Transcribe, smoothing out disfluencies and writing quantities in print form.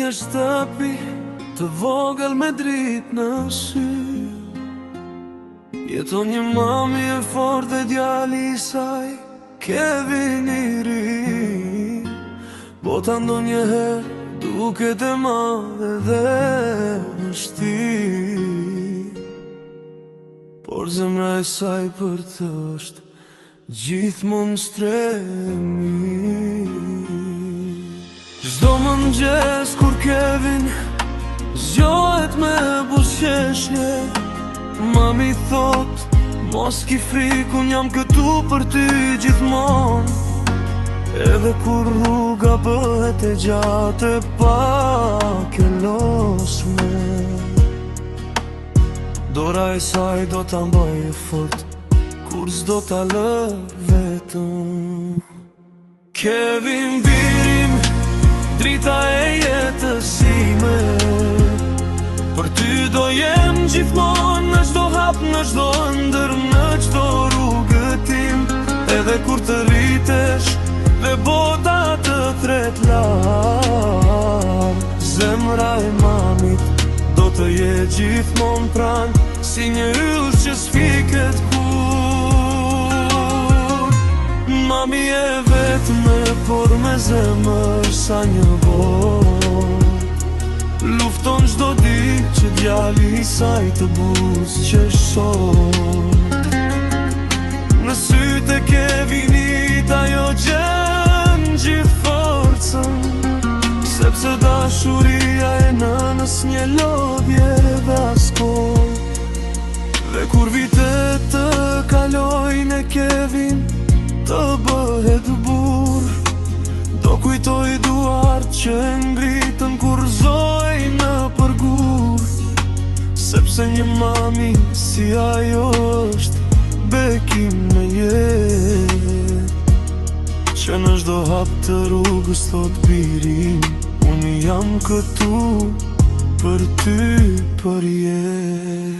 një shtëpi të vogël me dritë në sy. Jeton një mami e fort dhe djali i saj Kevin i ri. Bota ndonjëherë duket e madhe dhe vështirë, por zemra e saj për të është gjithmonë stremi. Çdo mëngjes kur Kevin zgjohet me buzëqeshje, mami thot, mos ki frikë, unë jam këtu për ty gjithmonë. Edhe kur rruga bëhet e gjatë e pak e losme, dora e saj do ta mbajë fort kur s'do ta lë vetëm. Kevin birim, drita e jetës ime, për ty do jem gjithmonë në çdo hap, në çdo ëndër, në çdo rrugë tim. Edhe kur të rritesh dhe bota të thret larg, zemra e mamit do të jetë gjithmonë pranë, si një yll që s'fiket kur. Mami e vetme, por me zemër sa një botë, lufton çdo ditë që djali i saj të buzëqeshon. Në sytë e Kevinit ajo gjen gjithë forcën, sepse dashuria e nënës një lodhje dhe askon. Dhe kur vitet të kalojnë e Kevin të bëhet burr, do kujtoj duart që ngritën kur zoj në përgur, sepse një mami si ajo është bekim në jetë, që në çdo hap të rrugës thot birim, unë jam këtu për ty për jetë.